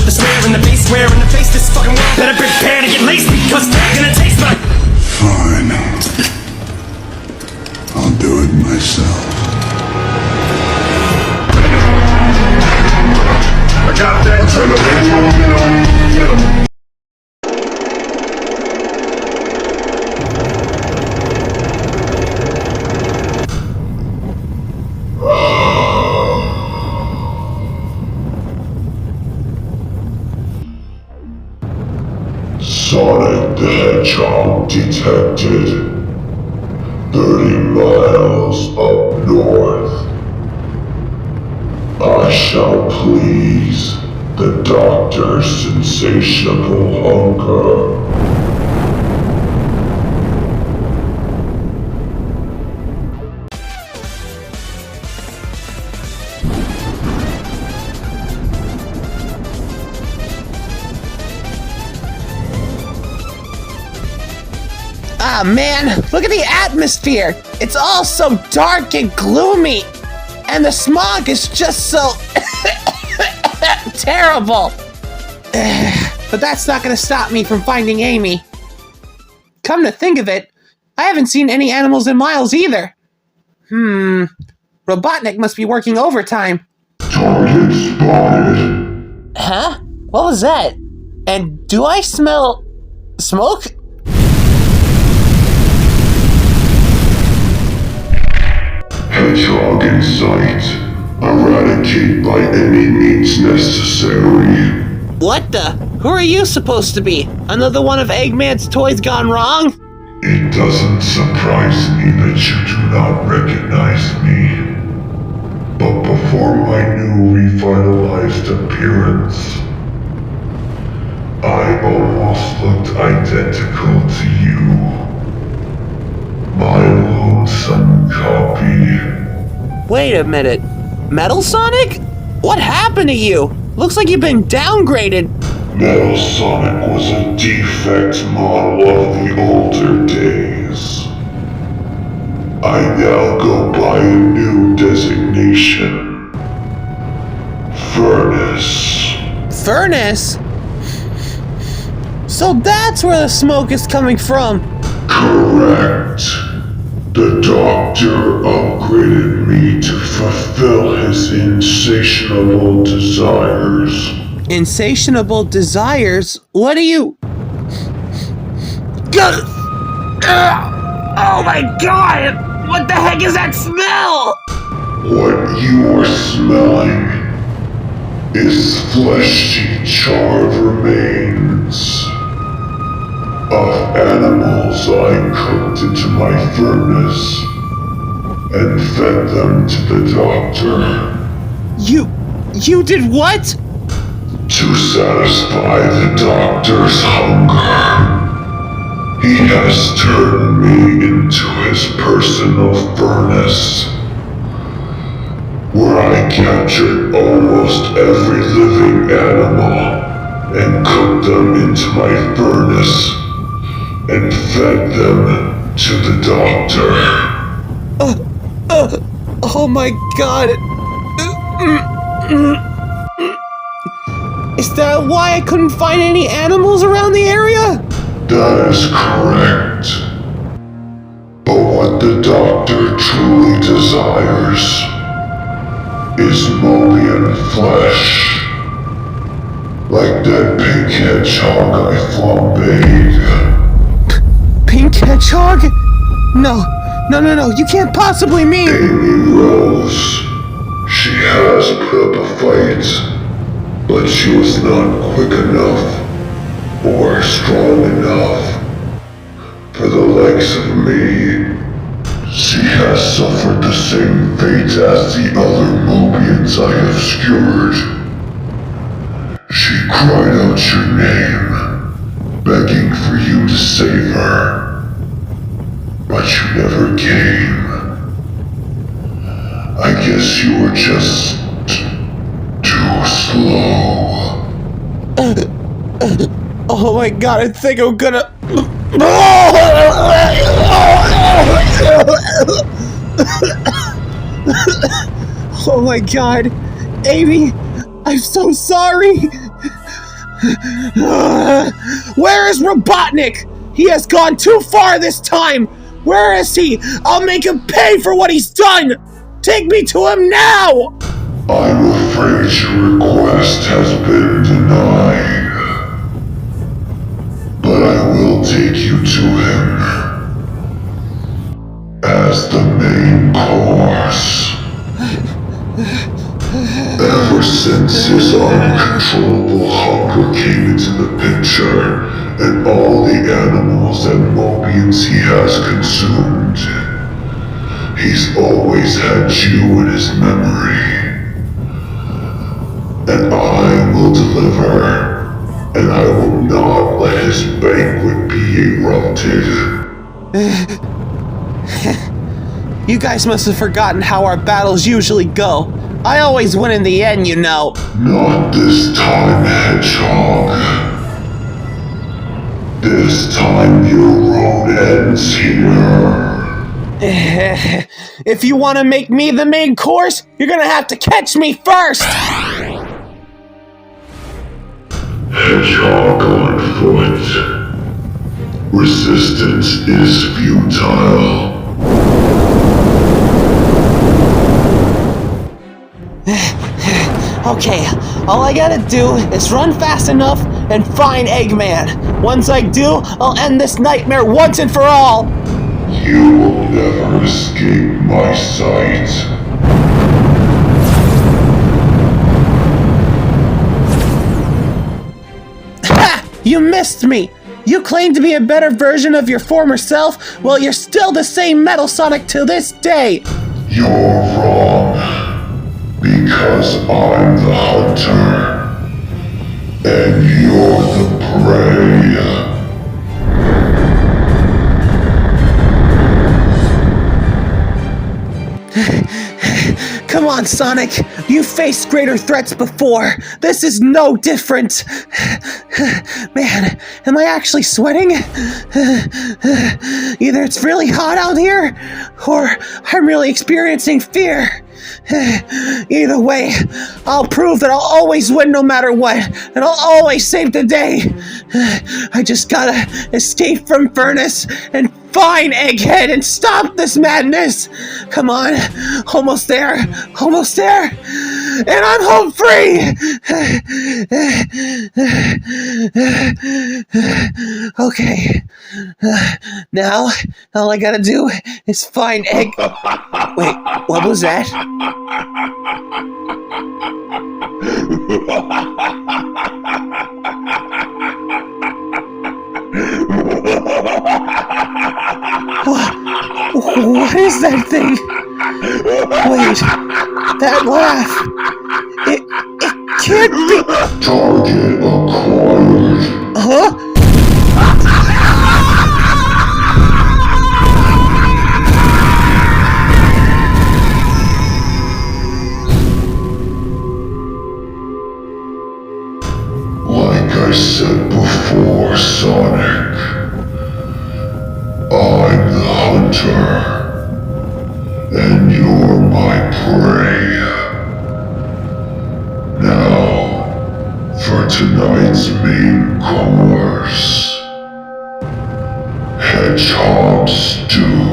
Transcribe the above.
with the swear and the bass swear in the face this fucking world. Better prepare to get laced because they're gonna taste my... Fine. I'll do it myself. I got that Venom. Sonic the Hedgehog detected 30 miles up north. I shall please the doctor's insatiable hunger. Ah, man, look at the atmosphere. It's all so dark and gloomy. And the smog is just so terrible. But that's not going to stop me from finding Amy. Come to think of it, I haven't seen any animals in miles either. Robotnik must be working overtime. Target spotted. Huh? What was that? And do I smell smoke? Hedgehog in sight. Eradicate by any means necessary. What the? Who are you supposed to be? Another one of Eggman's toys gone wrong? It doesn't surprise me that you do not recognize me. But before my new revitalized appearance, I almost looked identical to you. My lonesome copy. Wait a minute. Metal Sonic? What happened to you? Looks like you've been downgraded. Metal Sonic was a defect model of the older days. I now go by a new designation. Furnace. Furnace? So that's where the smoke is coming from. Correct. The doctor upgraded me to fulfill his insatiable desires. Insatiable desires? What do you... Oh my god! What the heck is that smell? What you are smelling is fleshy charred remains of animals I cooked into my furnace and fed them to the doctor. You did what? To satisfy the doctor's hunger. He has turned me into his personal furnace, where I captured almost every living animal and cooked them into my furnace and fed them to the doctor. Oh my god. Is that why I couldn't find any animals around the area? That is correct. But what the doctor truly desires is mobian flesh. Like that pink hedgehog I flambéed. Pink hedgehog? No, you can't possibly mean... Amy Rose. She has put up a fight, but she was not quick enough or strong enough for the likes of me. She has suffered the same fate as the other mobians I have skewered. She cried out your name, begging for you to save her, but you never came. I guess you were just too slow. Oh my god, I think I'm gonna... Oh my god. Amy, I'm so sorry. Where is Robotnik? He has gone too far this time! Where is he? I'll make him pay for what he's done! Take me to him now! I'm afraid your request has been denied. But I will take you to him as the main course. Ever since his uncontrollable hunger came into the picture, and all the animals and mobians he has consumed, he's always had you in his memory. And I will deliver, and I will not let his banquet be erupted. You guys must have forgotten how our battles usually go. I always win in the end, you know. Not this time, Hedgehog. This time your road ends here. If you want to make me the main course, you're gonna have to catch me first! Hedgehog on foot. Resistance is futile. Okay, all I gotta do is run fast enough and find Eggman. Once I do, I'll end this nightmare once and for all! You will never escape my sight. Ha! You missed me! You claim to be a better version of your former self, well, you're still the same Metal Sonic to this day! You're wrong. Because I'm the hunter. And you're the prey. Come on, Sonic! You faced greater threats before! This is no different! Man, am I actually sweating? Either it's really hot out here, or I'm really experiencing fear. Either way, I'll prove that I'll always win no matter what, and I'll always save the day. I just gotta escape from Furnace and find Egghead and stop this madness. Come on, almost there, and I'm home free. Okay, now all I gotta do is find Egg. Wait, what was that? What is that thing? Wait, that laugh. It can't be. Target acquired. Huh? Like I said before, Sonic, I'm the hunter, and you're my prey. Now, for tonight's main course, Hedgehog Stew.